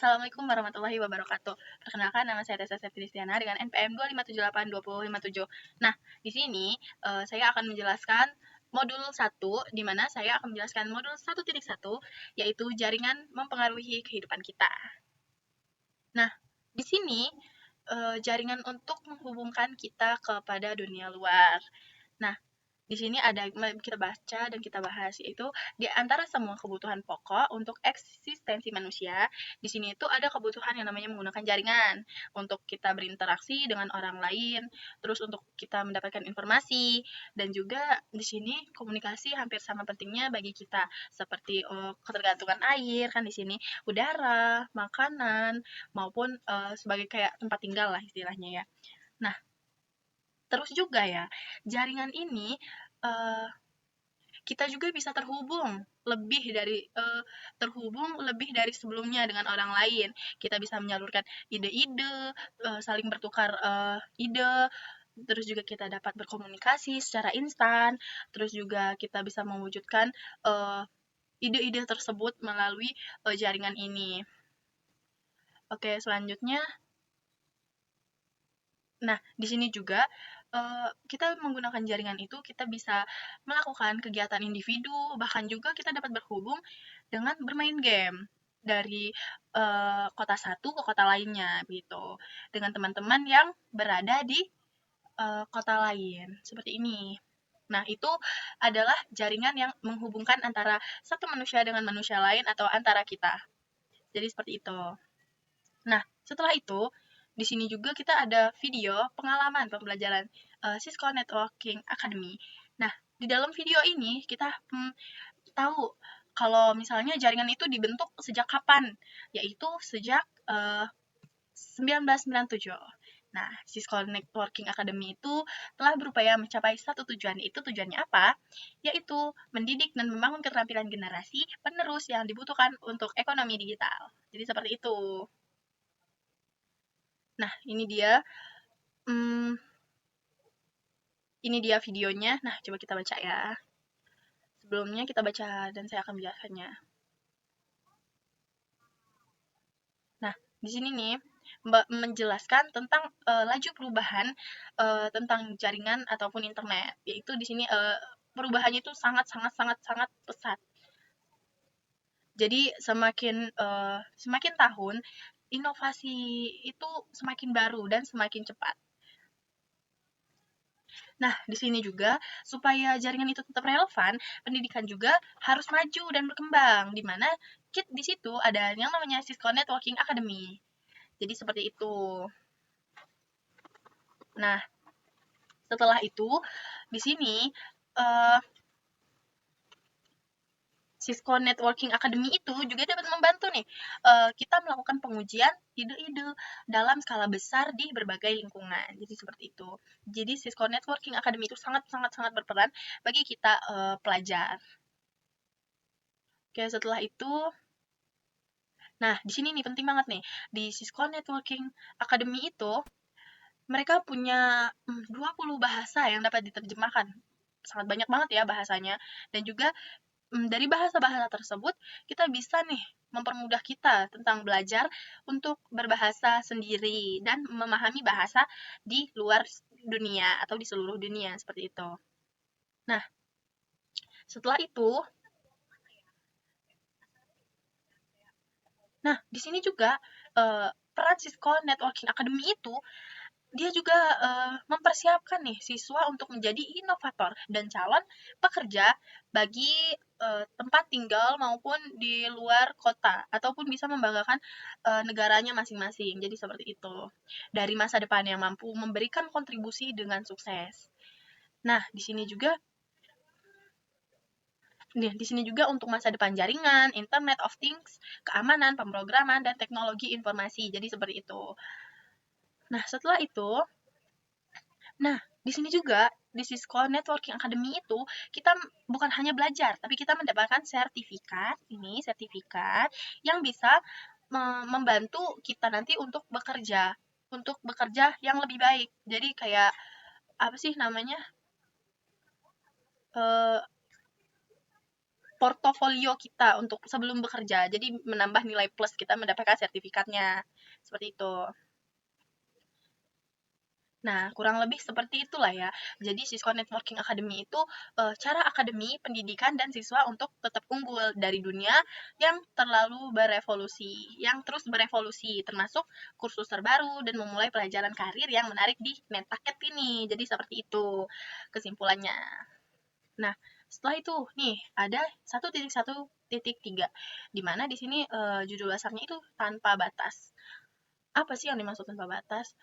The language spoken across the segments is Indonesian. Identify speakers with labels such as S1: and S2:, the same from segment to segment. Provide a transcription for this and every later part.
S1: Assalamualaikum warahmatullahi wabarakatuh. Perkenalkan, nama saya Tessa Septilistiana dengan NPM 257820057. Nah, di sini saya akan menjelaskan modul 1, di mana saya akan menjelaskan modul 1.1, yaitu jaringan mempengaruhi kehidupan kita. Nah, di sini jaringan untuk menghubungkan kita kepada dunia luar. Nah, di sini ada kita baca dan kita bahas, yaitu di antara semua kebutuhan pokok untuk eksistensi manusia, di sini itu ada kebutuhan yang namanya menggunakan jaringan untuk kita berinteraksi dengan orang lain, terus untuk kita mendapatkan informasi, dan juga di sini komunikasi hampir sama pentingnya bagi kita, seperti ketergantungan air kan di sini, udara, makanan, maupun sebagai kayak tempat tinggal lah istilahnya ya. Nah, terus juga ya, jaringan ini kita juga bisa terhubung lebih dari sebelumnya dengan orang lain. Kita bisa menyalurkan ide-ide, saling bertukar ide, terus juga kita dapat berkomunikasi secara instan, terus juga kita bisa mewujudkan ide-ide tersebut melalui jaringan ini. Oke, selanjutnya. Nah, di sini juga kita menggunakan jaringan itu, kita bisa melakukan kegiatan individu, bahkan juga kita dapat berhubung dengan bermain game dari kota satu ke kota lainnya, gitu, dengan teman-teman yang berada di kota lain, seperti ini. Nah, itu adalah jaringan yang menghubungkan antara satu manusia dengan manusia lain atau antara kita. Jadi seperti itu. Nah, setelah itu, di sini juga kita ada video pengalaman pembelajaran Cisco Networking Academy. Nah, di dalam video ini kita tahu kalau misalnya jaringan itu dibentuk sejak kapan, yaitu sejak 1997. Nah, Cisco Networking Academy itu telah berupaya mencapai satu tujuan. Itu tujuannya apa? Yaitu mendidik dan membangun keterampilan generasi penerus yang dibutuhkan untuk ekonomi digital. Jadi seperti itu. Nah, ini dia videonya. Nah, coba kita baca ya. Sebelumnya kita baca dan saya akan menjelaskannya. Nah, di sini nih menjelaskan tentang laju perubahan tentang jaringan ataupun internet. Yaitu di sini perubahannya itu sangat pesat. Jadi semakin tahun inovasi itu semakin baru dan semakin cepat. Nah, di sini juga supaya jaringan itu tetap relevan, pendidikan juga harus maju dan berkembang, di mana di situ ada yang namanya Cisco Networking Academy. Jadi seperti itu. Nah, setelah itu di sini Cisco Networking Academy itu juga dapat membantu nih kita melakukan pengujian ide-ide dalam skala besar di berbagai lingkungan. Jadi seperti itu. Jadi Cisco Networking Academy itu sangat berperan bagi kita pelajar. Oke, setelah itu, nah di sini nih penting banget nih, di Cisco Networking Academy itu mereka punya 20 bahasa yang dapat diterjemahkan. Sangat banyak banget ya bahasanya. Dan juga dari bahasa-bahasa tersebut, kita bisa nih mempermudah kita tentang belajar untuk berbahasa sendiri dan memahami bahasa di luar dunia atau di seluruh dunia, seperti itu. Nah, setelah itu, di sini juga peran Cisco Networking Academy itu dia juga mempersiapkan nih siswa untuk menjadi inovator dan calon pekerja bagi tempat tinggal maupun di luar kota, ataupun bisa membanggakan negaranya masing-masing. Jadi seperti itu. Dari masa depan yang mampu memberikan kontribusi dengan sukses. Nah, di sini juga untuk masa depan jaringan, Internet of Things, keamanan, pemrograman, dan teknologi informasi. Jadi seperti itu. Nah, setelah itu, di sini juga, di Cisco Networking Academy itu, kita bukan hanya belajar, tapi kita mendapatkan sertifikat yang bisa membantu kita nanti untuk bekerja yang lebih baik. Jadi kayak, apa sih namanya, portofolio kita untuk sebelum bekerja. Jadi menambah nilai plus kita mendapatkan sertifikatnya. Seperti itu. Nah, kurang lebih seperti itulah ya. Jadi Cisco Networking Academy itu cara akademi, pendidikan, dan siswa untuk tetap unggul dari dunia yang yang terus berevolusi, termasuk kursus terbaru dan memulai pelajaran karir yang menarik di NetPaket ini. Jadi seperti itu kesimpulannya. Nah, setelah itu nih ada 1.1.3 di mana di sini judul dasarnya itu tanpa batas. Apa sih yang dimaksud tanpa batas?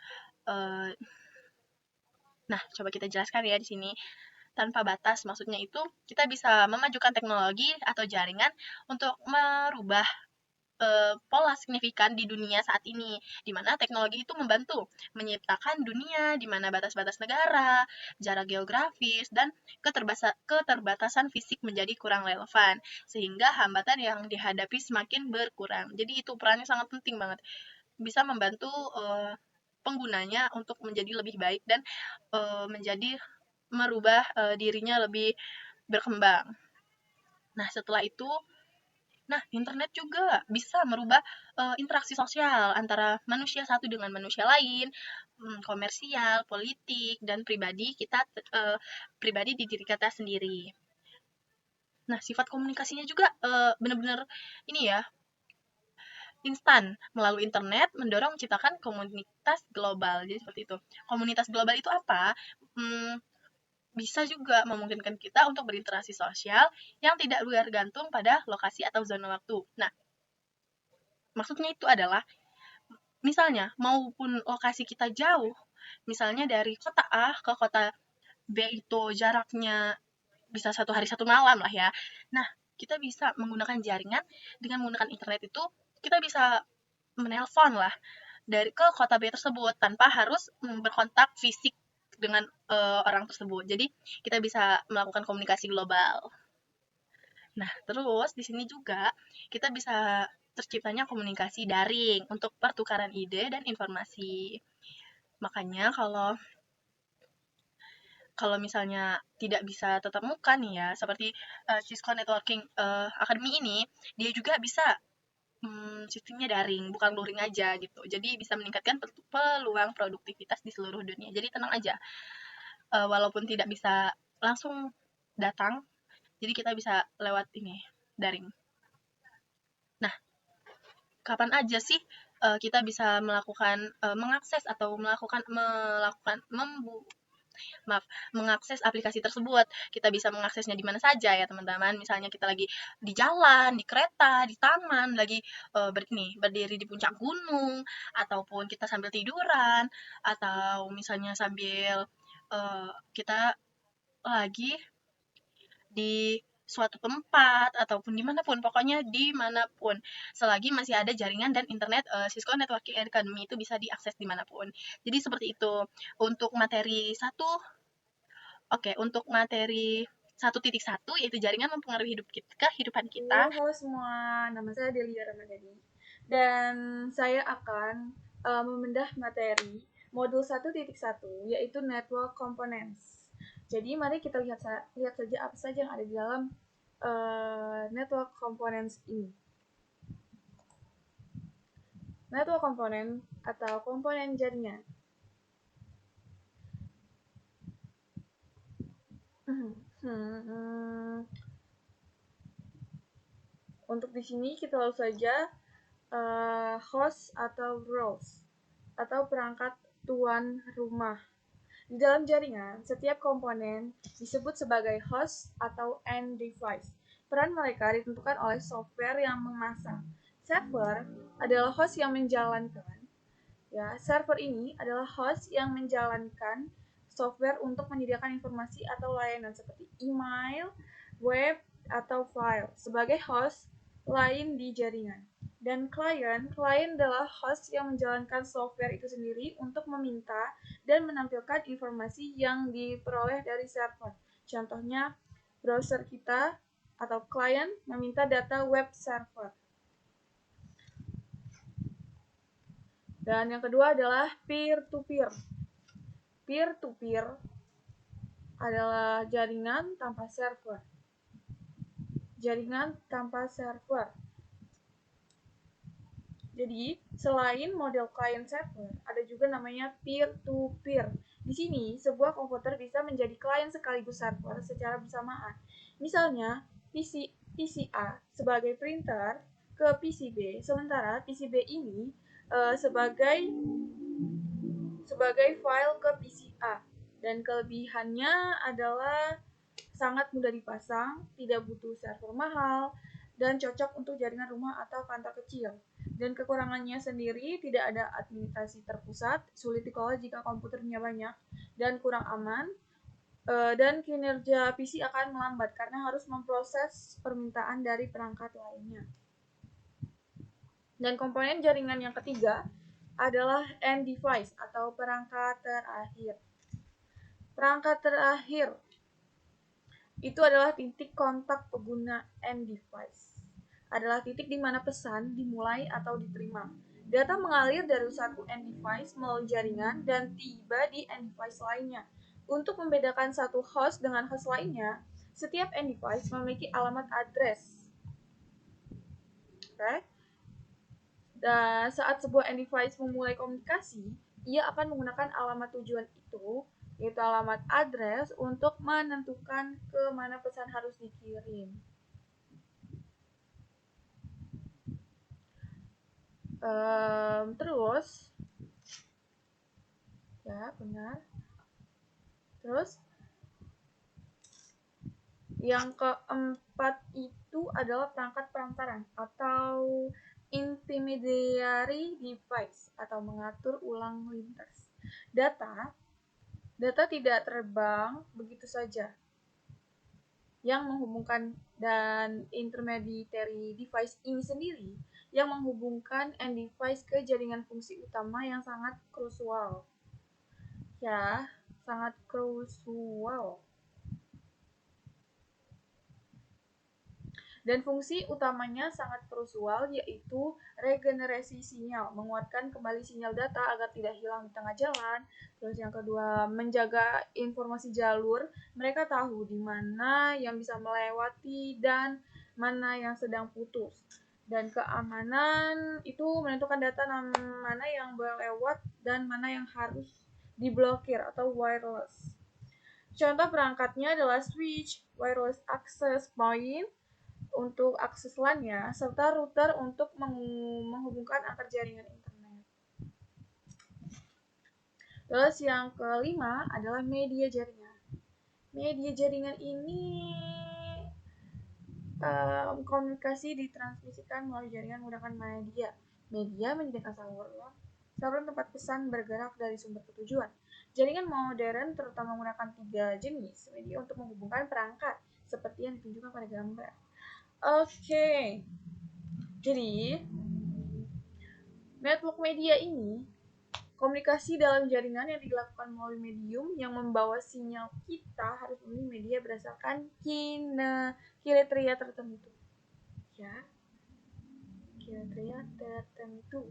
S1: Nah, coba kita jelaskan ya di sini. Tanpa batas maksudnya itu kita bisa memajukan teknologi atau jaringan untuk merubah pola signifikan di dunia saat ini, di mana teknologi itu membantu menciptakan dunia di mana batas-batas negara, jarak geografis, dan keterbatasan fisik menjadi kurang relevan, sehingga hambatan yang dihadapi semakin berkurang. Jadi itu perannya sangat penting banget, bisa membantu penggunanya untuk menjadi lebih baik dan menjadi merubah dirinya lebih berkembang. Nah, setelah itu, internet juga bisa merubah interaksi sosial antara manusia satu dengan manusia lain, komersial, politik, dan pribadi di diri kita sendiri. Nah, sifat komunikasinya juga benar-benar ini ya, instan. Melalui internet mendorong menciptakan komunitas global. Jadi seperti itu. Komunitas global itu apa? Bisa juga memungkinkan kita untuk berinteraksi sosial yang tidak bergantung pada lokasi atau zona waktu. Nah, maksudnya itu adalah, misalnya, maupun lokasi kita jauh, misalnya dari kota A ke kota B itu jaraknya bisa 1 hari 1 malam lah ya. Nah, kita bisa menggunakan jaringan, dengan menggunakan internet itu, kita bisa menelpon lah dari ke kota B tersebut tanpa harus berkontak fisik dengan orang tersebut. Jadi kita bisa melakukan komunikasi global. Nah, terus di sini juga kita bisa terciptanya komunikasi daring untuk pertukaran ide dan informasi. Makanya kalau misalnya tidak bisa tatap muka nih ya, seperti Cisco Networking Academy ini, dia juga bisa sistemnya daring, bukan luring aja gitu. Jadi bisa meningkatkan peluang produktivitas di seluruh dunia. Jadi tenang aja, walaupun tidak bisa langsung datang, jadi kita bisa lewat ini, daring. Nah, kapan aja sih kita bisa mengakses atau mengakses aplikasi tersebut? Kita bisa mengaksesnya di mana saja ya teman-teman. Misalnya kita lagi di jalan, di kereta, di taman, lagi berdiri di puncak gunung, ataupun kita sambil tiduran, atau misalnya sambil kita lagi di suatu tempat ataupun dimanapun, pokoknya dimanapun, selagi masih ada jaringan dan internet, Cisco Networking Academy itu bisa diakses dimanapun. Jadi seperti itu. Untuk materi 1.1 yaitu jaringan mempengaruhi kehidupan kita.
S2: Halo semua, nama saya Delia Ramadhani dan saya akan membedah materi modul 1.1 yaitu Network Components. Jadi mari kita lihat saja apa saja yang ada di dalam Network Components ini. Network Component atau komponen jaringan. Untuk di sini kita langsung saja host atau roles atau perangkat tuan rumah. Di dalam jaringan, setiap komponen disebut sebagai host atau end device. Peran mereka ditentukan oleh software yang memasang. Server adalah host yang menjalankan. Ya, server ini adalah host yang menjalankan software untuk menyediakan informasi atau layanan seperti email, web, atau file sebagai host lain di jaringan. Dan klien adalah host yang menjalankan software itu sendiri untuk meminta dan menampilkan informasi yang diperoleh dari server. Contohnya, browser kita atau klien meminta data web server. Dan yang kedua adalah peer-to-peer. Peer-to-peer adalah jaringan tanpa server. jaringan tanpa server. Jadi, selain model client server, ada juga namanya peer-to-peer. Di sini, sebuah komputer bisa menjadi klien sekaligus server secara bersamaan. Misalnya, PC A sebagai printer ke PC B, sementara PC B ini sebagai file ke PC A. Dan kelebihannya adalah sangat mudah dipasang, tidak butuh server mahal, dan cocok untuk jaringan rumah atau kantor kecil. Dan kekurangannya sendiri, tidak ada administrasi terpusat, sulit dikelola jika komputernya banyak, dan kurang aman. Dan kinerja PC akan melambat karena harus memproses permintaan dari perangkat lainnya. Dan komponen jaringan yang ketiga adalah end device atau perangkat terakhir. Perangkat terakhir itu adalah titik kontak pengguna end device. Adalah titik di mana pesan dimulai atau diterima. Data mengalir dari satu end device melalui jaringan dan tiba di end device lainnya. Untuk membedakan satu host dengan host lainnya, setiap end device memiliki alamat address. Okay? Dan saat sebuah end device memulai komunikasi, ia akan menggunakan alamat tujuan itu, yaitu alamat address, untuk menentukan ke mana pesan harus dikirim. Terus, ya benar. Terus, yang keempat itu adalah perangkat perantaran atau intermediary device atau mengatur ulang lintas. Data tidak terbang begitu saja. Yang menghubungkan dan intermediary device ini sendiri yang menghubungkan end device ke jaringan fungsi utama yang sangat krusial. Ya, sangat krusial. Dan fungsi utamanya sangat krusial, yaitu regenerasi sinyal, menguatkan kembali sinyal data agar tidak hilang di tengah jalan. Terus yang kedua, menjaga informasi jalur, mereka tahu di mana yang bisa melewati dan mana yang sedang putus. Dan keamanan itu menentukan data mana yang boleh lewat dan mana yang harus diblokir atau wireless. Contoh perangkatnya adalah switch, wireless access point untuk akses LAN-nya, serta router untuk menghubungkan antar jaringan internet. Terus yang kelima adalah media jaringan. Media jaringan ini komunikasi ditransmisikan melalui jaringan menggunakan media. Media menyediakan saluran tempat pesan bergerak dari sumber ke tujuan. Jaringan modern terutama menggunakan 3 jenis media untuk menghubungkan perangkat, seperti yang ditunjukkan pada gambar. Oke. Jadi, network media ini komunikasi dalam jaringan yang dilakukan melalui medium yang membawa sinyal kita harus memilih media berdasarkan kriteria tertentu. Ya. Kriteria tertentu.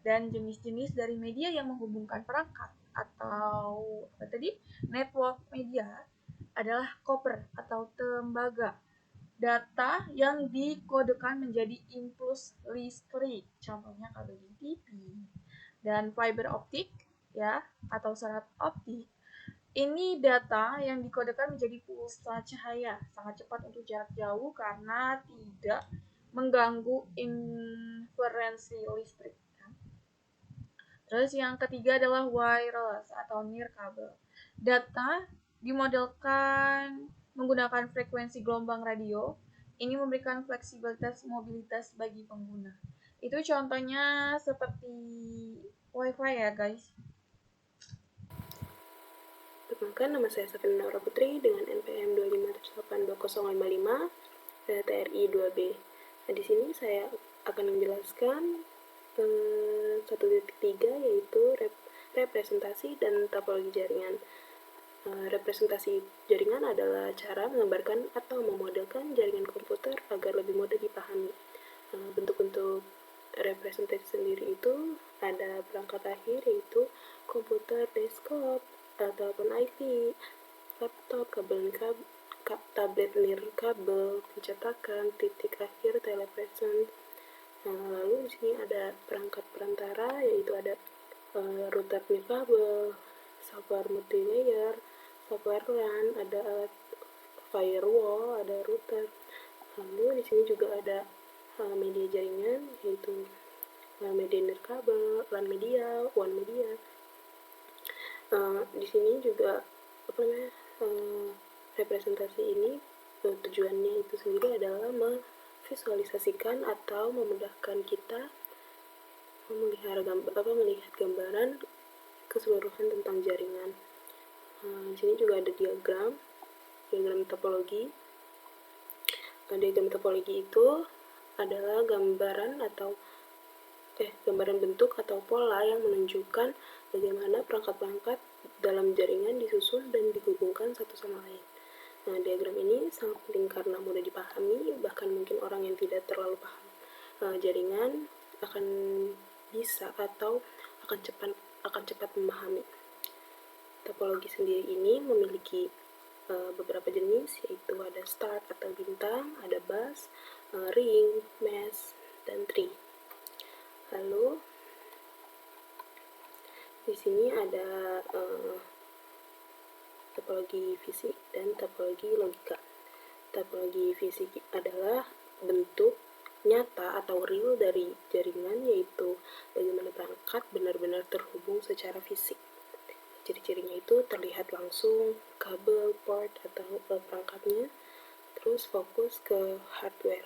S2: Dan jenis-jenis dari media yang menghubungkan perangkat atau network media adalah copper atau tembaga, data yang dikodekan menjadi impuls listrik, contohnya kabel TV, dan fiber optik ya atau serat optik. Ini data yang dikodekan menjadi pulsa cahaya, sangat cepat untuk jarak jauh karena tidak mengganggu interferensi listrik. Terus yang ketiga adalah wireless atau nirkabel. Data dimodelkan menggunakan frekuensi gelombang radio. Ini memberikan fleksibilitas mobilitas bagi pengguna. Itu contohnya seperti Wi-Fi ya guys.
S3: Perkenalkan, nama saya Safina Naura Putri dengan NPM 2582055 TRI 2B. Nah, di sini saya akan menjelaskan 1.3 yaitu representasi dan topologi jaringan. Representasi jaringan adalah cara menggambarkan atau memodelkan jaringan komputer agar lebih mudah dipahami. Bentuk-bentuk representasi sendiri itu ada perangkat akhir yaitu komputer desktop, telepon IP, laptop, tablet nirkabel, pencetakan, titik akhir, telepresence. Lalu di sini ada perangkat perantara, yaitu ada router nirkabel, software multilayer, software LAN, ada alat firewall, ada router. Lalu di sini juga ada media jaringan, yaitu media nirkabel, LAN media, WAN media. Di sini juga representasi ini tujuannya itu sendiri adalah memvisualisasikan atau memudahkan kita melihat gambaran keseluruhan tentang jaringan. Di sini juga ada diagram topologi. Diagram topologi itu adalah gambaran bentuk atau pola yang menunjukkan bagaimana perangkat-perangkat dalam jaringan disusun dan dihubungkan satu sama lain. Nah, diagram ini sangat penting karena mudah dipahami, bahkan mungkin orang yang tidak terlalu paham jaringan akan bisa atau akan cepat memahami. Topologi sendiri ini memiliki beberapa jenis, yaitu ada star atau bintang, ada bus, ring, mesh, dan tree. Lalu di sini ada topologi fisik dan topologi logika. Topologi fisik adalah bentuk nyata atau real dari jaringan, yaitu bagaimana perangkat benar-benar terhubung secara fisik. Ciri-cirinya itu terlihat langsung kabel, port, atau perangkatnya, terus fokus ke hardware.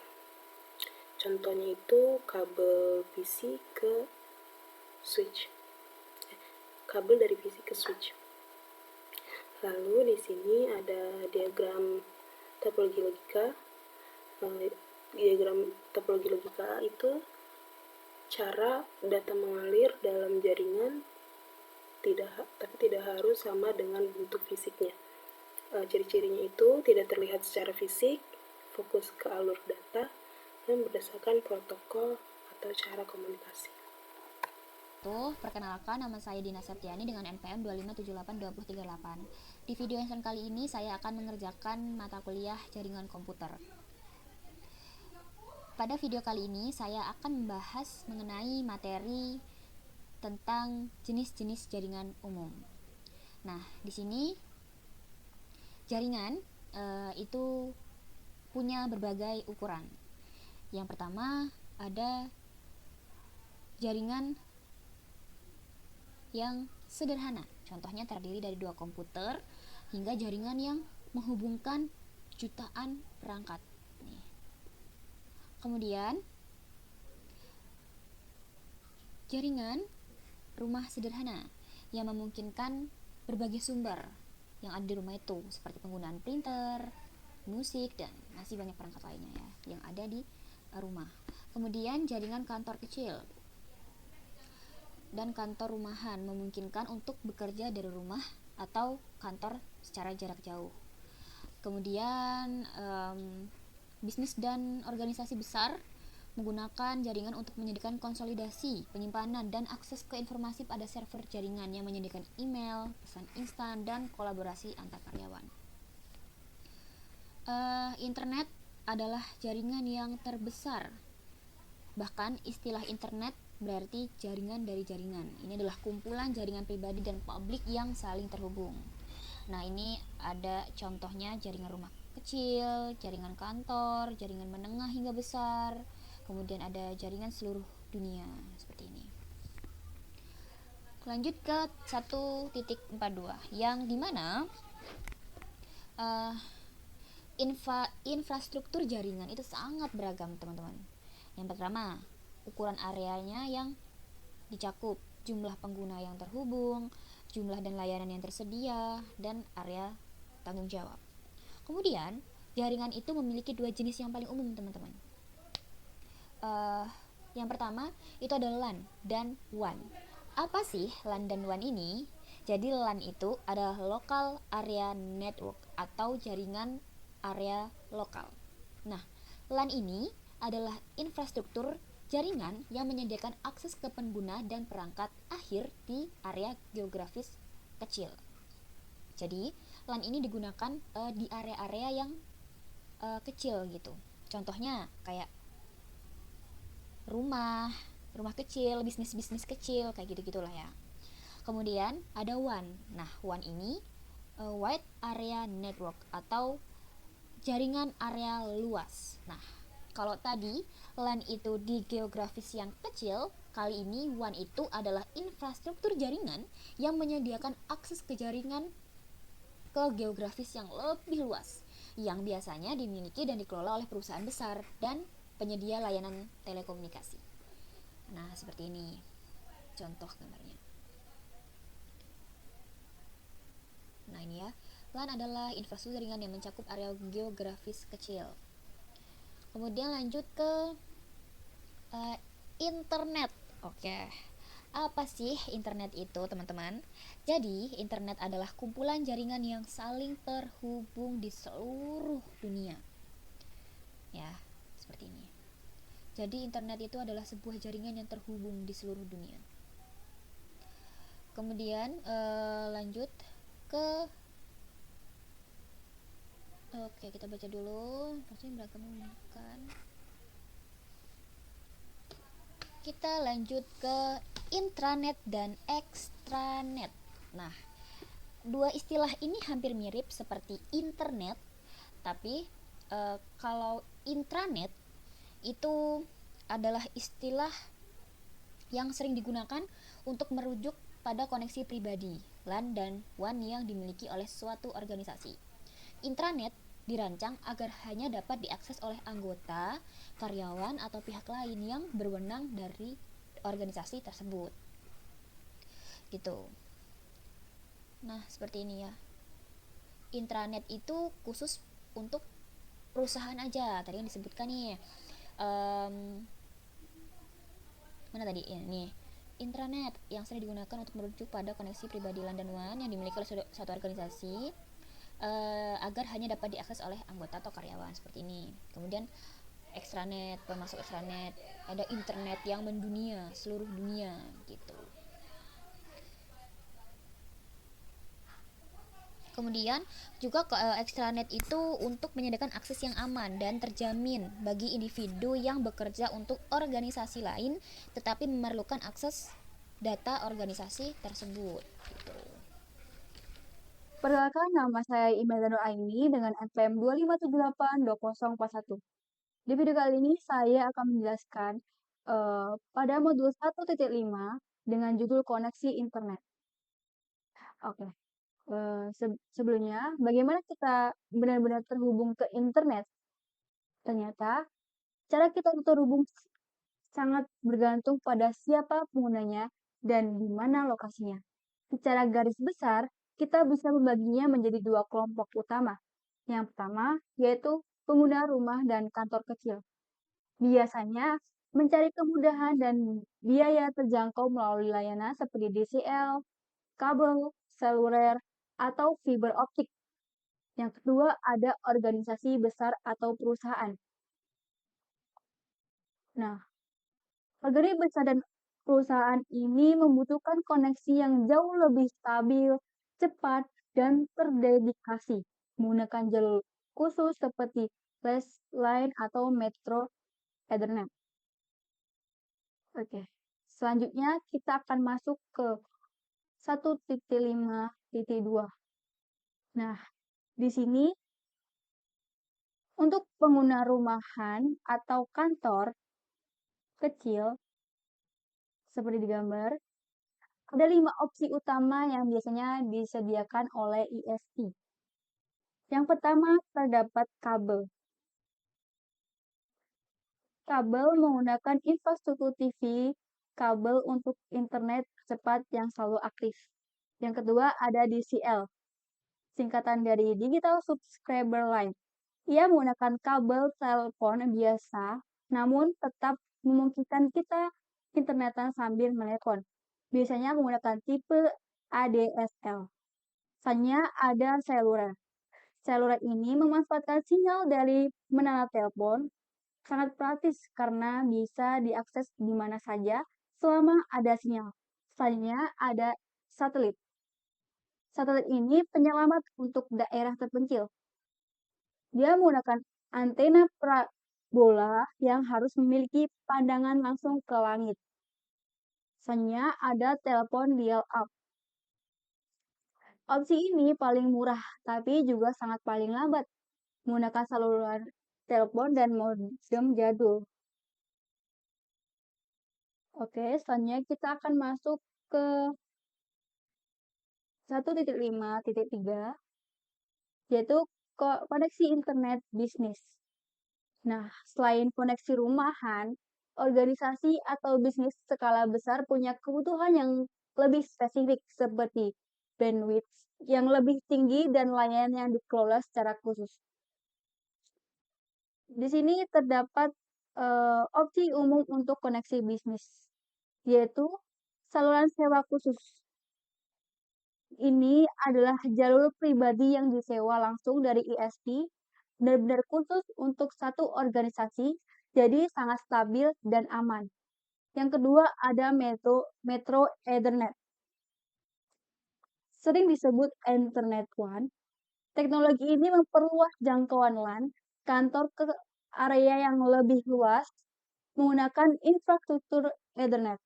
S3: Contohnya itu kabel PC ke switch. Kabel dari PC ke switch. Lalu di sini ada diagram topologi logika. Diagram topologi logika itu cara data mengalir dalam jaringan tapi tidak harus sama dengan bentuk fisiknya. Ciri-cirinya itu tidak terlihat secara fisik, fokus ke alur data, dan berdasarkan protokol atau cara komunikasi.
S4: Perkenalkan, nama saya Dina Septiani dengan NPM 2578238. Di video yang kali ini saya akan mengerjakan mata kuliah jaringan komputer. Pada video kali ini saya akan membahas mengenai materi tentang jenis-jenis jaringan umum. Nah, di sini jaringan itu punya berbagai ukuran. Yang pertama ada jaringan yang sederhana, contohnya terdiri dari 2 komputer, hingga jaringan yang menghubungkan jutaan perangkat. Kemudian jaringan rumah sederhana yang memungkinkan berbagai sumber yang ada di rumah itu, seperti penggunaan printer, musik, dan masih banyak perangkat lainnya ya yang ada di rumah. Kemudian jaringan kantor kecil dan kantor rumahan memungkinkan untuk bekerja dari rumah atau kantor secara jarak jauh. Kemudian bisnis dan organisasi besar menggunakan jaringan untuk menyediakan konsolidasi, penyimpanan, dan akses ke informasi pada server jaringan yang menyediakan email, pesan instan, dan kolaborasi antar karyawan. Internet adalah jaringan yang terbesar. Bahkan istilah internet berarti jaringan dari jaringan. Ini adalah kumpulan jaringan pribadi dan publik yang saling terhubung. Nah, ini ada contohnya: jaringan rumah kecil, jaringan kantor, jaringan menengah hingga besar. Kemudian ada jaringan seluruh dunia seperti ini. Lanjut ke 1.42 yang dimana infrastruktur jaringan itu sangat beragam, teman-teman. Yang pertama, ukuran areanya yang dicakup, jumlah pengguna yang terhubung, jumlah dan layanan yang tersedia, dan area tanggung jawab. Kemudian, jaringan itu memiliki 2 jenis yang paling umum, teman-teman. Yang pertama, itu adalah LAN dan WAN. Apa sih LAN dan WAN ini? Jadi LAN itu adalah Local Area Network atau jaringan area lokal. Nah, LAN ini adalah infrastruktur jaringan yang menyediakan akses ke pengguna dan perangkat akhir di area geografis kecil. Jadi, LAN ini digunakan di area-area yang kecil gitu. Contohnya kayak rumah kecil, bisnis kecil, kayak gitu-gitulah ya. Kemudian ada WAN. Nah, WAN ini Wide Area Network atau jaringan area luas. Nah, kalau tadi LAN itu di geografis yang kecil, kali ini WAN itu adalah infrastruktur jaringan yang menyediakan akses ke jaringan ke geografis yang lebih luas, yang biasanya dimiliki dan dikelola oleh perusahaan besar dan penyedia layanan telekomunikasi. Nah, seperti ini contoh gambarnya. Nah, ini ya. LAN adalah infrastruktur jaringan yang mencakup area geografis kecil. Kemudian lanjut ke internet. Oke. Apa sih internet itu, teman-teman? Jadi, internet adalah kumpulan jaringan yang saling terhubung di seluruh dunia. Ya, seperti ini. Jadi, internet itu adalah sebuah jaringan yang terhubung di seluruh dunia. Kemudian lanjut ke Oke, kita baca dulu. Maksudnya beragam menggunakan. Kita lanjut ke intranet dan extranet. Nah, dua istilah ini hampir mirip seperti internet, tapi kalau intranet itu adalah istilah yang sering digunakan untuk merujuk pada koneksi pribadi, LAN dan WAN yang dimiliki oleh suatu organisasi. Intranet dirancang agar hanya dapat diakses oleh anggota, karyawan, atau pihak lain yang berwenang dari organisasi tersebut. Gitu. Nah, seperti ini ya. Intranet itu khusus untuk perusahaan aja. Tadi yang disebutkan nih. Mana tadi? Ini. Intranet yang sering digunakan untuk merujuk pada koneksi pribadi LAN dan WAN yang dimiliki oleh suatu organisasi agar hanya dapat diakses oleh anggota atau karyawan, seperti ini. Kemudian extranet, termasuk extranet ada internet yang mendunia, seluruh dunia gitu. Kemudian juga extranet itu untuk menyediakan akses yang aman dan terjamin bagi individu yang bekerja untuk organisasi lain tetapi memerlukan akses data organisasi tersebut gitu.
S2: Perkenalkan, nama saya Imelda Nur Aini dengan NPM 25782041. Di video kali ini saya akan menjelaskan pada modul 1.5 dengan judul koneksi internet. Oke. Sebelumnya, bagaimana kita benar-benar terhubung ke internet? Ternyata, cara kita terhubung sangat bergantung pada siapa penggunanya dan di mana lokasinya. Secara garis besar, kita bisa membaginya menjadi dua kelompok utama. Yang pertama, yaitu pengguna rumah dan kantor kecil. Biasanya, mencari kemudahan dan biaya terjangkau melalui layanan seperti DCL, kabel, seluler, atau fiber optik. Yang kedua, ada organisasi besar atau perusahaan. Nah, organisasi besar dan perusahaan ini membutuhkan koneksi yang jauh lebih stabil, cepat, dan terdedikasi, menggunakan jalur khusus seperti flash line atau metro Ethernet. Oke, selanjutnya kita akan masuk ke 1.5.2. Nah, di sini untuk pengguna rumahan atau kantor kecil, seperti di gambar, ada 5 opsi utama yang biasanya disediakan oleh ISP. Yang pertama, terdapat kabel. Kabel menggunakan infrastruktur TV, kabel untuk internet cepat yang selalu aktif. Yang kedua, ada DCL, singkatan dari Digital Subscriber Line. Ia menggunakan kabel telepon biasa, namun tetap memungkinkan kita internetan sambil menelepon. Biasanya menggunakan tipe ADSL. Selanjutnya ada seluler. Seluler ini memanfaatkan sinyal dari menara telepon, sangat praktis karena bisa diakses di mana saja selama ada sinyal. Selanjutnya ada satelit.
S5: Satelit ini penyelamat untuk daerah terpencil. Dia menggunakan antena parabola yang harus memiliki pandangan langsung ke langit. Misalnya ada telepon dial-up. Opsi ini paling murah, tapi juga sangat paling lambat, menggunakan saluran telepon dan modem jadul. Oke, selanjutnya kita akan masuk ke 1.5.3, yaitu koneksi internet bisnis. Nah, selain koneksi rumahan, organisasi atau bisnis skala besar punya kebutuhan yang lebih spesifik seperti bandwidth yang lebih tinggi dan layanan yang dikelola secara khusus. Di sini terdapat opsi umum untuk koneksi bisnis, yaitu saluran sewa khusus. Ini adalah jalur pribadi yang disewa langsung dari ISP, benar-benar khusus untuk satu organisasi, jadi sangat stabil dan aman. Yang kedua ada Metro Ethernet. Sering disebut Ethernet One, teknologi ini memperluas jangkauan LAN kantor ke area yang lebih luas menggunakan infrastruktur Ethernet.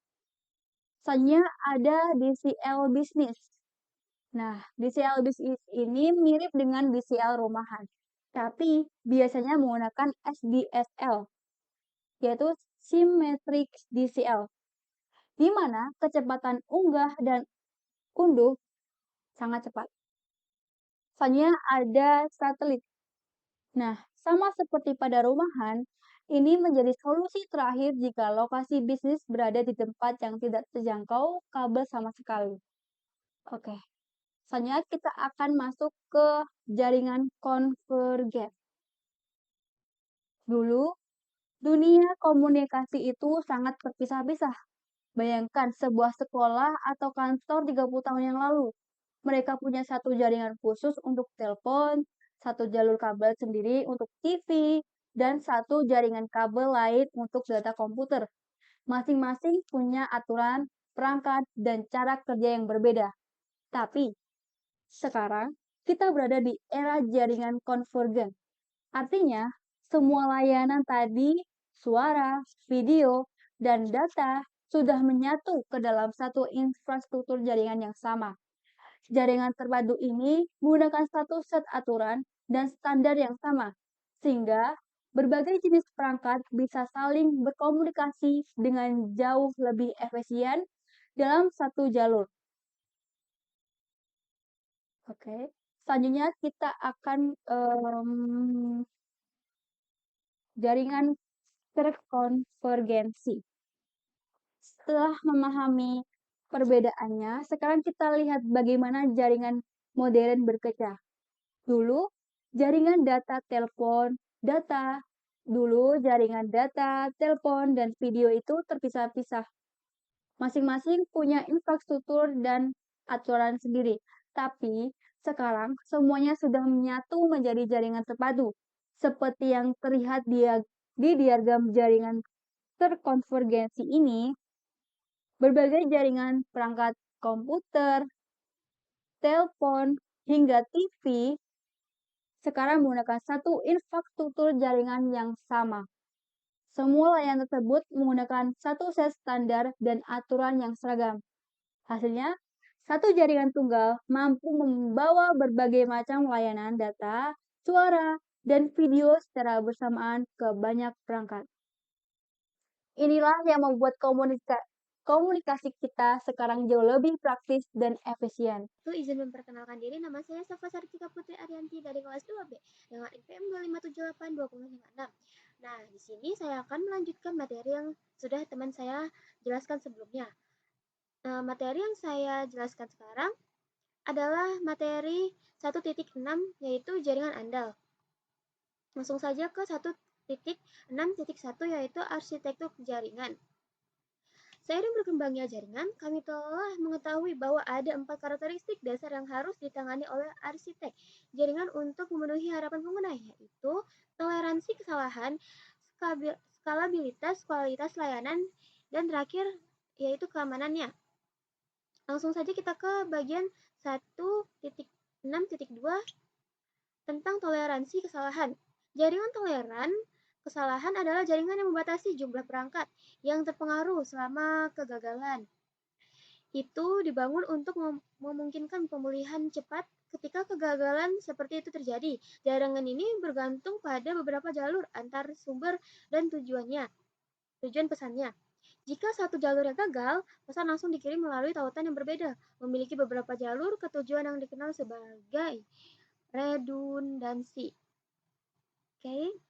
S5: Selanjutnya ada DCL Business. Nah, DCL Business ini mirip dengan DCL rumahan, tapi biasanya menggunakan SDSL, yaitu Symmetric DCL, di mana kecepatan unggah dan unduh sangat cepat. Selanjutnya ada satelit. Nah, sama seperti pada rumahan, ini menjadi solusi terakhir jika lokasi bisnis berada di tempat yang tidak terjangkau kabel sama sekali. Oke, selanjutnya kita akan masuk ke jaringan konvergen. Dulu, dunia komunikasi itu sangat terpisah-pisah. Bayangkan sebuah sekolah atau kantor 30 tahun yang lalu. Mereka punya satu jaringan khusus untuk telepon, satu jalur kabel sendiri untuk TV, dan satu jaringan kabel lain untuk data komputer. Masing-masing punya aturan, perangkat, dan cara kerja yang berbeda. Tapi, sekarang kita berada di era jaringan konvergen. Artinya, semua layanan tadi, suara, video, dan data sudah menyatu ke dalam satu infrastruktur jaringan yang sama. Jaringan terpadu ini menggunakan satu set aturan dan standar yang sama, sehingga berbagai jenis perangkat bisa saling berkomunikasi dengan jauh lebih efisien dalam satu jalur. Oke, selanjutnya kita akan jaringan terkonvergensi. Setelah memahami perbedaannya, sekarang kita lihat bagaimana jaringan modern bekerja. Dulu, jaringan data, telepon, dan video itu terpisah-pisah. Masing-masing punya infrastruktur dan aturan sendiri. Tapi, sekarang semuanya sudah menyatu menjadi jaringan terpadu. Seperti yang terlihat di diagram jaringan terkonvergensi ini, berbagai jaringan perangkat komputer, telepon, hingga TV sekarang menggunakan satu infrastruktur jaringan yang sama. Semua layanan tersebut menggunakan satu set standar dan aturan yang seragam. Hasilnya, satu jaringan tunggal mampu membawa berbagai macam layanan data, suara, dan video secara bersamaan ke banyak perangkat. Inilah yang membuat komunikasi kita sekarang jauh lebih praktis dan efisien.
S6: Itu izin memperkenalkan diri, nama saya Safa Sartika Putri Arianti dari kelas 2B dengan NPM 2578256. Nah, di sini saya akan melanjutkan materi yang sudah teman saya jelaskan sebelumnya. Nah, materi yang saya jelaskan sekarang adalah materi 1.6 yaitu jaringan andal. Langsung saja ke 1.6.1 yaitu arsitektur jaringan. Seiring berkembangnya jaringan, kami telah mengetahui bahwa ada 4 karakteristik dasar yang harus ditangani oleh arsitek jaringan untuk memenuhi harapan pengguna, yaitu toleransi kesalahan, skalabilitas, kualitas layanan, dan terakhir yaitu keamanannya. Langsung saja kita ke bagian 1.6.2 tentang toleransi kesalahan. Jaringan toleran kesalahan adalah jaringan yang membatasi jumlah perangkat yang terpengaruh selama kegagalan. Itu dibangun untuk memungkinkan pemulihan cepat ketika kegagalan seperti itu terjadi. Jaringan ini bergantung pada beberapa jalur antar sumber dan tujuan pesannya. Jika satu jalurnya gagal, pesan langsung dikirim melalui tautan yang berbeda, memiliki beberapa jalur ke tujuan yang dikenal sebagai redundansi. Oke.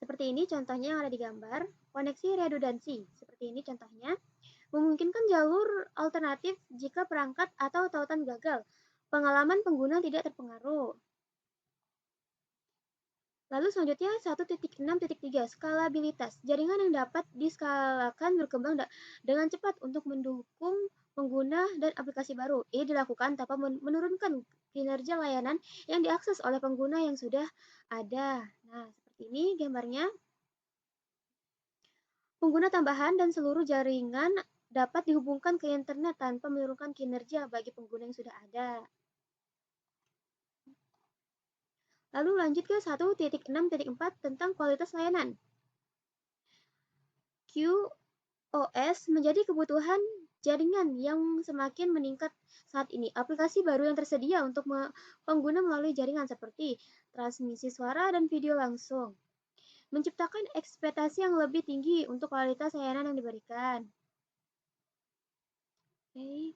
S6: Seperti ini contohnya yang ada di gambar. Koneksi redundansi. Seperti ini contohnya. Memungkinkan jalur alternatif jika perangkat atau tautan gagal. Pengalaman pengguna tidak terpengaruh. Lalu selanjutnya 1.6.3 skalabilitas. Jaringan yang dapat diskalakan berkembang dengan cepat untuk mendukung pengguna dan aplikasi baru. Ini dilakukan tanpa menurunkan kinerja layanan yang diakses oleh pengguna yang sudah ada. Nah, seperti ini gambarnya. Pengguna tambahan dan seluruh jaringan dapat dihubungkan ke internet tanpa menurunkan kinerja bagi pengguna yang sudah ada. Lalu lanjut ke 1.6.4 tentang kualitas layanan. QoS menjadi kebutuhan jaringan yang semakin meningkat saat ini. Aplikasi baru yang tersedia untuk pengguna melalui jaringan seperti transmisi suara dan video langsung, menciptakan ekspektasi yang lebih tinggi untuk kualitas layanan yang diberikan. Oke.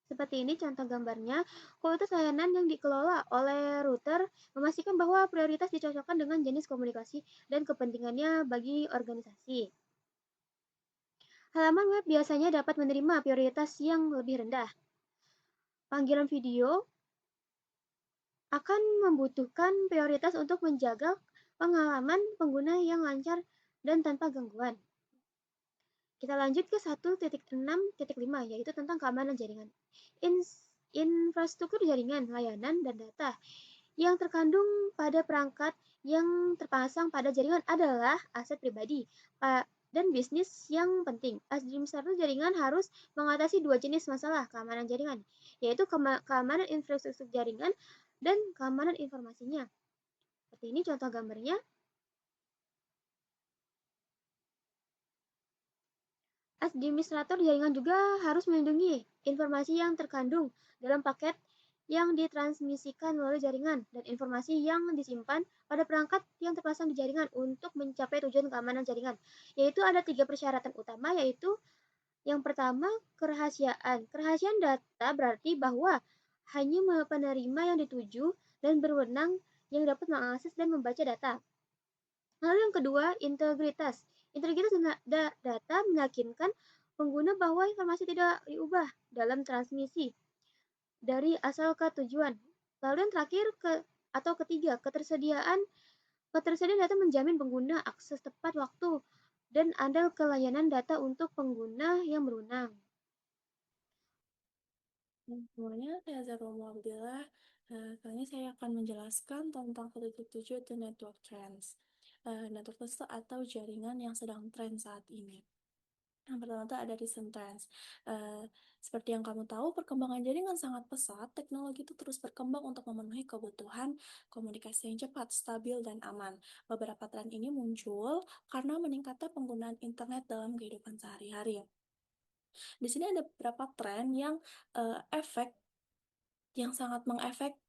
S6: Seperti ini contoh gambarnya. Kualitas layanan yang dikelola oleh router memastikan bahwa prioritas dicocokkan dengan jenis komunikasi dan kepentingannya bagi organisasi. Halaman web biasanya dapat menerima prioritas yang lebih rendah. Panggilan video akan membutuhkan prioritas untuk menjaga pengalaman pengguna yang lancar dan tanpa gangguan. Kita lanjut ke 1.6.5 yaitu tentang keamanan jaringan. Infrastruktur jaringan, layanan, dan data yang terkandung pada perangkat yang terpasang pada jaringan adalah aset pribadi dan bisnis yang penting. Administrator jaringan harus mengatasi dua jenis masalah keamanan jaringan, yaitu keamanan infrastruktur jaringan dan keamanan informasinya. Seperti ini contoh gambarnya. Administrator jaringan juga harus melindungi informasi yang terkandung dalam paket yang ditransmisikan melalui jaringan dan informasi yang disimpan pada perangkat yang terpasang di jaringan untuk mencapai tujuan keamanan jaringan. Yaitu ada 3 persyaratan utama, yaitu yang pertama, kerahasiaan. Kerahasiaan data berarti bahwa hanya penerima yang dituju dan berwenang yang dapat mengakses dan membaca data. Lalu yang kedua, integritas. Integritas data meyakinkan pengguna bahwa informasi tidak diubah dalam transmisi dari asal ke tujuan. Lalu yang terakhir ketiga, ketersediaan data menjamin pengguna akses tepat waktu dan andal ke layanan data untuk pengguna yang berwenang.
S7: Semuanya, saya Zarul Abdillah. Kali ini saya akan menjelaskan tentang 1.7 itu network trends. Network trends atau jaringan yang sedang tren saat ini. Yang pertama itu ada recent trends. Seperti yang kamu tahu, perkembangan jaringan sangat pesat. Teknologi itu terus berkembang untuk memenuhi kebutuhan komunikasi yang cepat, stabil, dan aman. Beberapa tren ini muncul karena meningkatnya penggunaan internet dalam kehidupan sehari-hari. Di sini ada beberapa tren yang sangat mengefek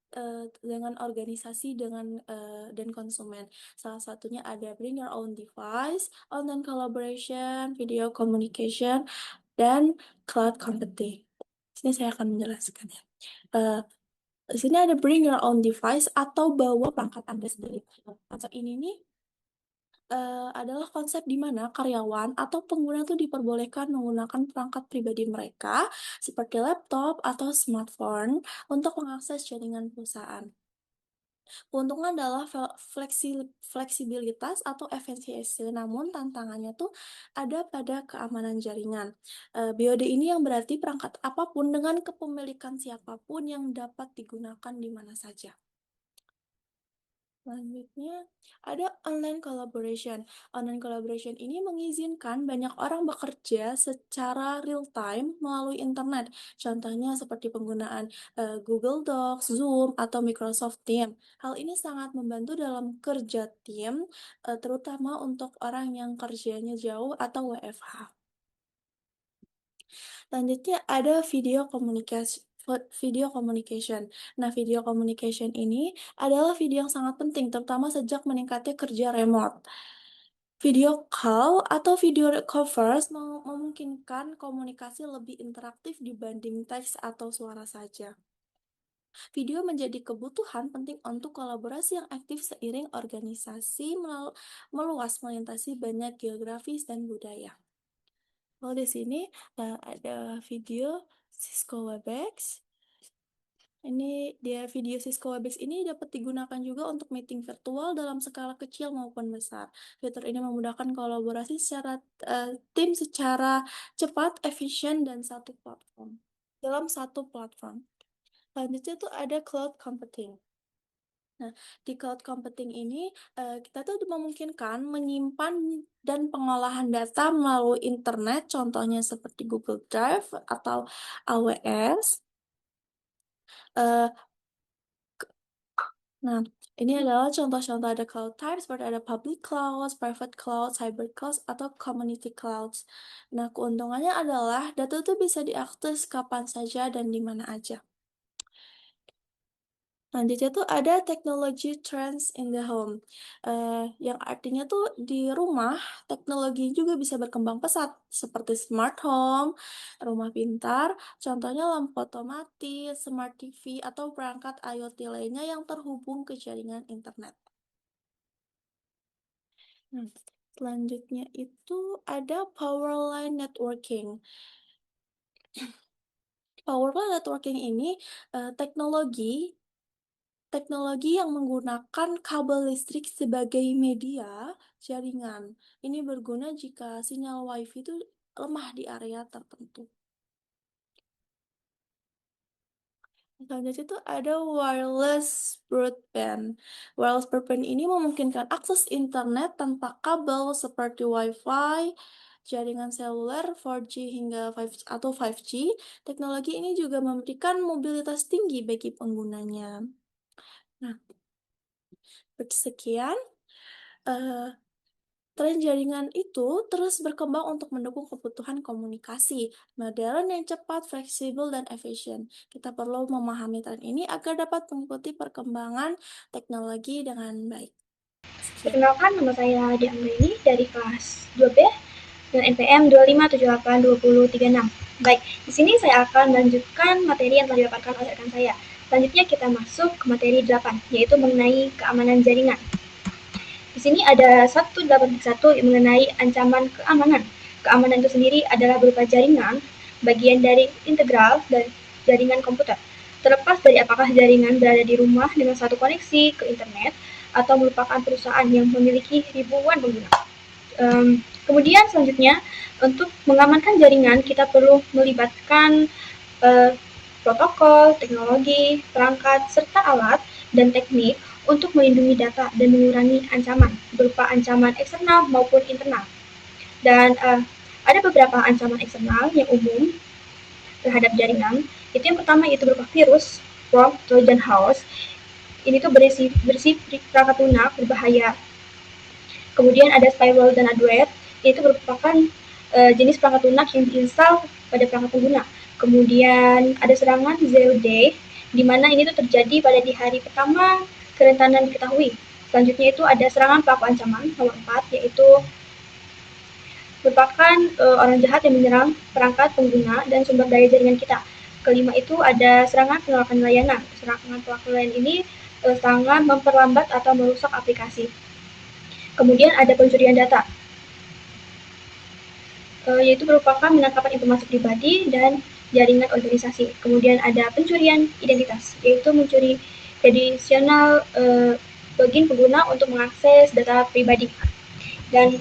S7: dengan organisasi dan konsumen. Salah satunya ada bring your own device, online collaboration, video communication, dan cloud computing. Di sini saya akan menjelaskannya. Di sini ada bring your own device atau bawa perangkat Anda sendiri. Konsep ini nih adalah konsep di mana karyawan atau pengguna itu diperbolehkan menggunakan perangkat pribadi mereka seperti laptop atau smartphone untuk mengakses jaringan perusahaan. Keuntungan adalah fleksibilitas atau efisiensi, namun tantangannya tuh ada pada keamanan jaringan. BOD ini yang berarti perangkat apapun dengan kepemilikan siapapun yang dapat digunakan di mana saja. Selanjutnya, ada online collaboration. Online collaboration ini mengizinkan banyak orang bekerja secara real time melalui internet. Contohnya seperti penggunaan Google Docs, Zoom, atau Microsoft Teams. Hal ini sangat membantu dalam kerja tim, terutama untuk orang yang kerjanya jauh atau WFH. Selanjutnya ada video communication. Nah, video communication ini adalah video yang sangat penting, terutama sejak meningkatnya kerja remote. Video call atau video conference memungkinkan komunikasi lebih interaktif dibanding teks atau suara saja. Video menjadi kebutuhan penting untuk kolaborasi yang aktif seiring organisasi meluas melintasi banyak geografis dan budaya. Kalau di sini ada video Cisco Webex. Ini video Cisco Webex ini dapat digunakan juga untuk meeting virtual dalam skala kecil maupun besar. Fitur ini memudahkan kolaborasi tim secara cepat, efisien, dan dalam satu platform. Selanjutnya tuh ada cloud computing. Nah, di cloud computing ini kita tuh memungkinkan menyimpan dan pengolahan data melalui internet, contohnya seperti Google Drive atau AWS. Nah, ini adalah contoh-contoh ada cloud types seperti ada public clouds, private clouds, hybrid clouds, atau community clouds. Nah, keuntungannya adalah data itu bisa diakses kapan saja dan di mana aja. Selanjutnya tuh ada technology trends in the home, yang artinya tuh di rumah teknologi juga bisa berkembang pesat seperti smart home, rumah pintar, contohnya lampu otomatis, smart TV, atau perangkat IoT lainnya yang terhubung ke jaringan internet. Nah, selanjutnya itu ada power line networking. Power line networking ini teknologi yang menggunakan kabel listrik sebagai media jaringan. Ini berguna jika sinyal WiFi itu lemah di area tertentu. Selanjutnya itu ada wireless broadband. Wireless broadband ini memungkinkan akses internet tanpa kabel seperti Wi-Fi, jaringan seluler 4G hingga 5G. Teknologi ini juga memberikan mobilitas tinggi bagi penggunanya. Nah, sekian. Tren jaringan itu terus berkembang untuk mendukung kebutuhan komunikasi modern yang cepat, fleksibel, dan efisien. Kita perlu memahami tren ini agar dapat mengikuti perkembangan teknologi dengan baik. Sekian.
S6: Perkenalkan, nama saya Dianggreni dari kelas 2B dengan NPM 25782036. Baik, di sini saya akan melanjutkan materi yang telah didapatkan oleh rekan saya. Selanjutnya kita masuk ke materi 8, yaitu mengenai keamanan jaringan. Di sini ada 1.8.1 yang mengenai ancaman keamanan. Keamanan itu sendiri adalah berupa jaringan, bagian dari integral dari jaringan komputer. Terlepas dari apakah jaringan berada di rumah dengan satu koneksi ke internet atau merupakan perusahaan yang memiliki ribuan pengguna. Kemudian selanjutnya, untuk mengamankan jaringan kita perlu melibatkan protokol, teknologi, perangkat, serta alat dan teknik untuk melindungi data dan mengurangi ancaman berupa ancaman eksternal maupun internal. Dan ada beberapa ancaman eksternal yang umum terhadap jaringan. Itu yang pertama yaitu berupa virus, worm, Trojan horse. Ini tuh berisi perangkat lunak berbahaya. Kemudian ada spyware dan adware, yaitu merupakan jenis perangkat lunak yang diinstal pada perangkat pengguna. Kemudian ada serangan zero day, di mana ini tuh terjadi pada di hari pertama kerentanan diketahui. Selanjutnya itu ada serangan pelaku ancaman nomor 4, yaitu merupakan orang jahat yang menyerang perangkat pengguna dan sumber daya jaringan kita. Kelima itu ada serangan penolakan layanan. Serangan penolakan layanan ini sangat memperlambat atau merusak aplikasi. Kemudian ada pencurian data, yaitu merupakan menangkap informasi pribadi dan jaringan organisasi. Kemudian ada pencurian identitas, yaitu mencuri tradisional login pengguna untuk mengakses data pribadi. Dan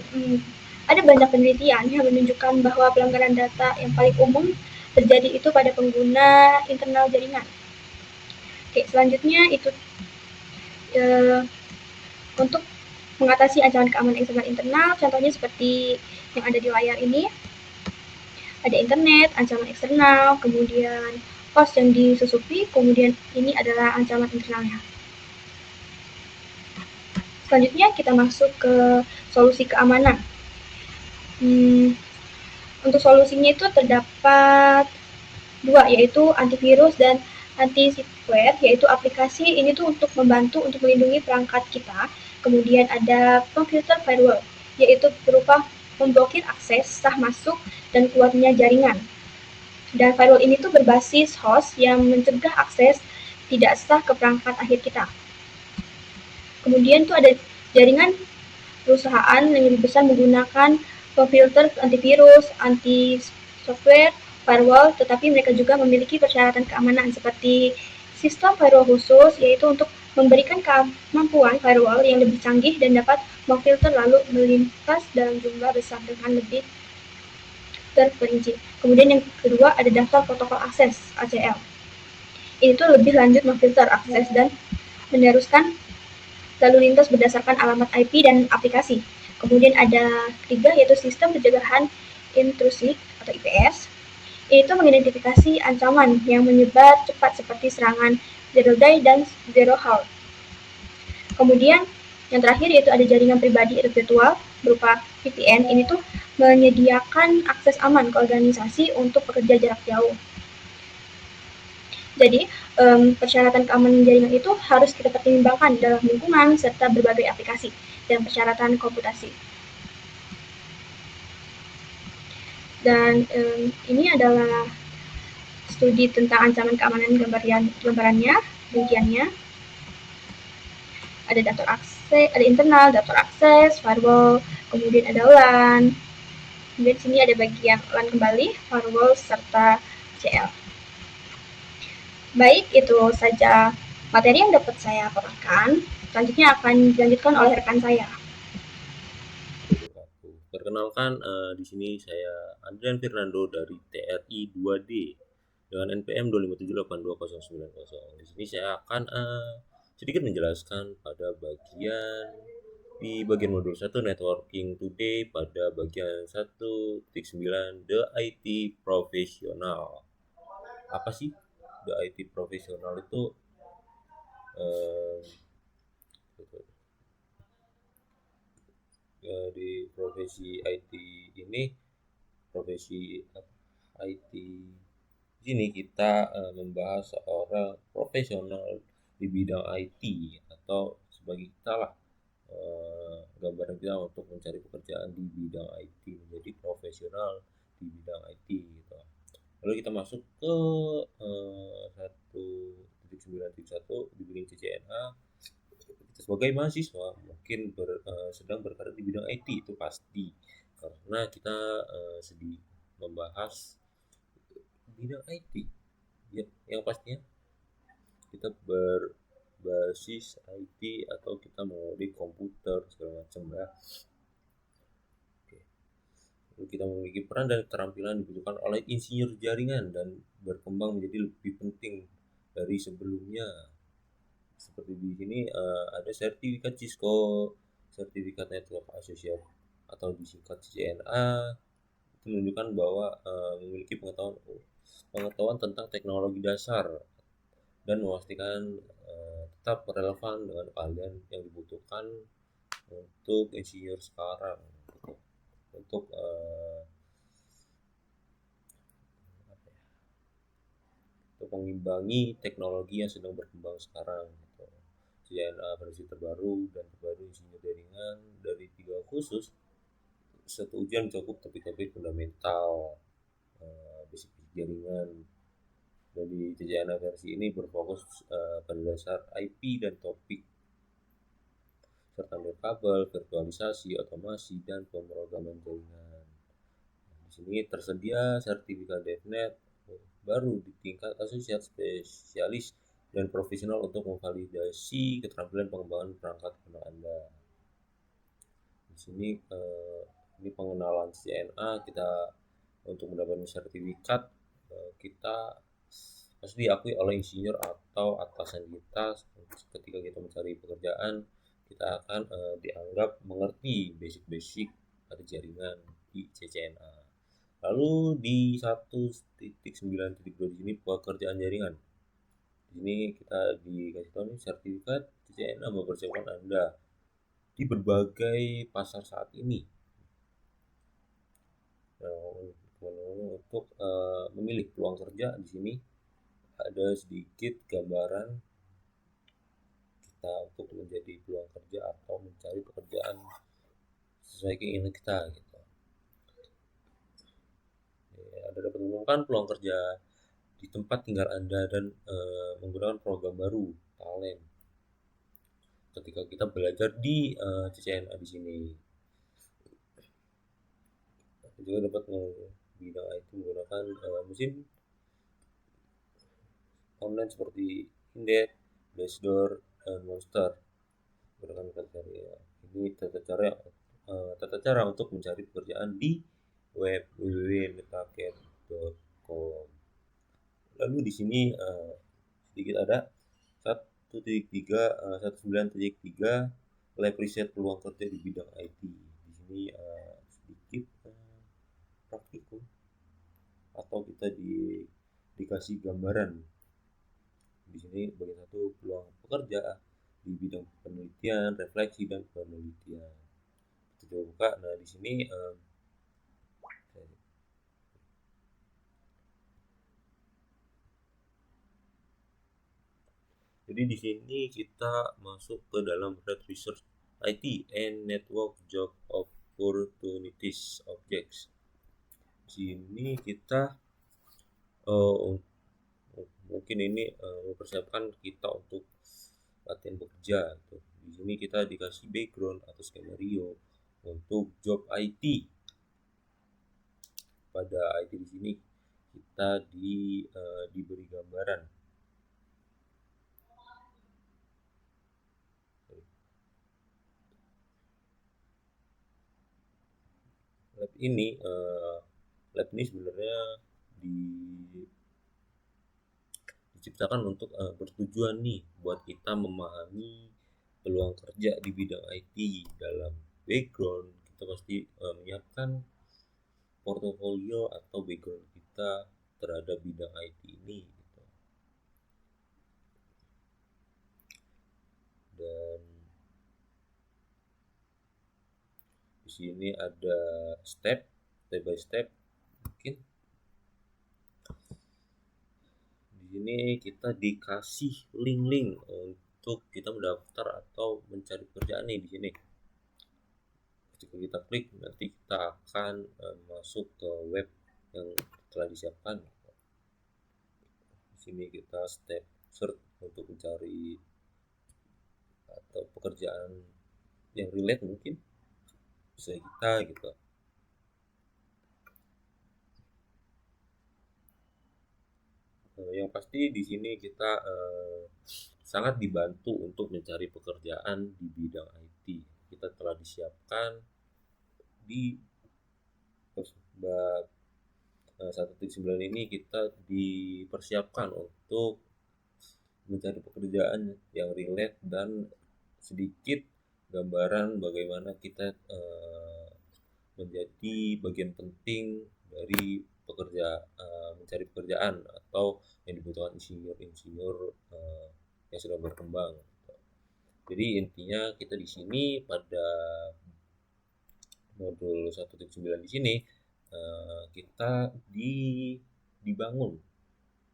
S6: ada banyak penelitian yang menunjukkan bahwa pelanggaran data yang paling umum terjadi itu pada pengguna internal jaringan. Oke, selanjutnya itu
S8: untuk mengatasi ancaman keamanan eksternal internal. Contohnya seperti yang ada di layar ini, ada internet, ancaman eksternal, kemudian host yang disusupi, kemudian ini adalah ancaman internalnya. Selanjutnya kita masuk ke solusi keamanan. Untuk solusinya itu terdapat dua, yaitu antivirus dan anti-spyware, yaitu aplikasi ini tuh untuk membantu untuk melindungi perangkat kita. Kemudian ada pemfilter firewall, yaitu berupa memblokir akses, sah masuk, dan keluarnya jaringan. Dan firewall ini tuh berbasis host yang mencegah akses tidak sah ke perangkat akhir kita. Kemudian tuh ada jaringan perusahaan yang lebih besar menggunakan pemfilter antivirus, anti-software, firewall, tetapi mereka juga memiliki persyaratan keamanan seperti sistem firewall khusus, yaitu untuk memberikan kemampuan firewall yang lebih canggih dan dapat memfilter lalu melintas dalam jumlah besar dengan lebih terperinci. Kemudian yang kedua ada daftar protokol akses ACL. Ini tuh lebih lanjut memfilter akses dan meneruskan lalu lintas berdasarkan alamat IP dan aplikasi. Kemudian ada ketiga, yaitu sistem pencegahan intrusi atau IPS. Itu mengidentifikasi ancaman yang menyebar cepat seperti serangan zero day dan zero hour. Kemudian yang terakhir yaitu ada jaringan pribadi atau virtual berupa VPN. Ini tuh menyediakan akses aman ke organisasi untuk pekerja jarak jauh. Jadi persyaratan keamanan jaringan itu harus kita pertimbangkan dalam lingkungan serta berbagai aplikasi dan persyaratan komputasi. Dan ini adalah studi tentang ancaman keamanan gambarannya, rinciannya. Ada daftar akses, ada internal, daftar akses, firewall, kemudian ada LAN. Kemudian di sini ada bagian LAN kembali, firewall serta CL. Baik, itu saja materi yang dapat saya paparkan. Selanjutnya akan dilanjutkan oleh rekan saya.
S9: Perkenalkan, di sini saya Andrian Fernando dari TRI 2D dengan NPM 257829090. Di sini saya akan sedikit menjelaskan pada bagian modul 1 Networking Today pada bagian 1.9 The IT Professional. Apa sih The IT Professional itu? Di profesi IT ini, profesi IT ini kita membahas seorang profesional di bidang IT atau sebagai kita lah gambaran kita untuk mencari pekerjaan di bidang IT, menjadi profesional di bidang IT gitu. Lalu kita masuk ke 1.9.1 di bidang CCNA. Kita sebagai mahasiswa mungkin sedang berkarir di bidang IT, itu pasti, karena kita sedang membahas bidang IT ya, yang pastinya kita berbasis IT atau kita mengodik komputer segala macam ya. Oke. Lalu kita memiliki peran dan keterampilan dibutuhkan oleh insinyur jaringan dan berkembang menjadi lebih penting dari sebelumnya. Seperti di sini ada sertifikat Cisco, sertifikat Network Associate atau disingkat CCNA, itu menunjukkan bahwa memiliki pengetahuan tentang teknologi dasar dan memastikan tetap relevan dengan keahlian yang dibutuhkan untuk insinyur sekarang, untuk mengimbangi teknologi yang sedang berkembang sekarang. CCNA versi terbaru dan terbaru insinyur jaringan dari 3 khusus. Satu ujian cukup topik-topik fundamental basic jaringan. Dan di CCNA versi ini berfokus pada dasar IP dan topik serta kabel, virtualisasi, otomasi, dan pemrograman jaringan. Di sini tersedia sertifikat DevNet baru di tingkat asosiat, spesialis, dan profesional untuk memvalidasi keterampilan pengembangan perangkat lunak Anda. Di sini ini pengenalan CCNA. Kita untuk mendapatkan sertifikat kita pasti diakui oleh insinyur atau atasan kita ketika kita mencari pekerjaan. kita akan dianggap mengerti basic-basic dari jaringan di CCNA. Lalu di 1.9.2 di sini pekerjaan jaringan. Di sini kita dikasih tahu nih sertifikat CCNA mempersiapkan Anda di berbagai pasar saat ini. Untuk memilih peluang kerja di sini ada sedikit gambaran kita untuk menjadi peluang kerja atau mencari pekerjaan sesuai keinginan kita gitu. Anda dapat menemukan peluang kerja di tempat tinggal Anda dan menggunakan program baru talent ketika kita belajar di CCNA di sini. Juga dapat bidang IT menggunakan mesin online seperti Indeed, Glassdoor, dan Monster. Menggunakan kriteria ini tata cara untuk mencari pekerjaan di web www.metaket.com. Lalu di sini sedikit ada 19.3 lab riset peluang kerja di bidang IT. Di sini sedikit praktikum atau kita dikasih gambaran. Di sini bagian satu peluang pekerja di bidang penelitian, refleksi dan penelitian. Kita coba buka. Nah, di sini jadi di sini kita masuk ke dalam Red Research IT and Network Job Opportunities Objects. Di sini kita mungkin ini mempersiapkan kita untuk latihan bekerja. Di sini kita dikasih background atau skenario untuk job IT. Pada IT di sini kita diberi gambaran. Lab ini sebenarnya diciptakan untuk bertujuan nih buat kita memahami peluang kerja di bidang IT. Dalam background kita pasti menyiapkan portofolio atau background kita terhadap bidang IT ini gitu. Dan di sini ada step by step. Mungkin di sini kita dikasih link untuk kita mendaftar atau mencari pekerjaan nih di sini. Ketika kita klik nanti kita akan masuk ke web yang telah disiapkan. Di sini kita step search untuk mencari atau pekerjaan yang relate mungkin bisa kita gitu. Yang pasti di sini kita sangat dibantu untuk mencari pekerjaan di bidang IT. Kita telah disiapkan di bab 1.9 ini kita dipersiapkan untuk mencari pekerjaan yang relate dan sedikit gambaran bagaimana kita menjadi bagian penting dari mencari pekerjaan atau yang dibutuhkan insinyur yang sudah berkembang. Jadi intinya kita di sini pada modul 1.9 di sini kita dibangun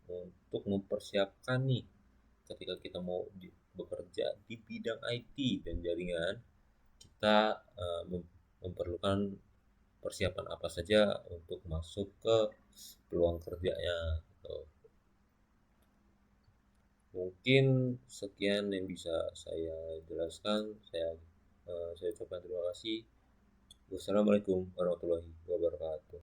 S9: untuk mempersiapkan nih ketika kita mau bekerja di bidang IT dan jaringan, kita memerlukan persiapan apa saja untuk masuk ke peluang kerjanya. Mungkin sekian yang bisa saya jelaskan. Saya ucapkan terima kasih. Wassalamualaikum warahmatullahi wabarakatuh.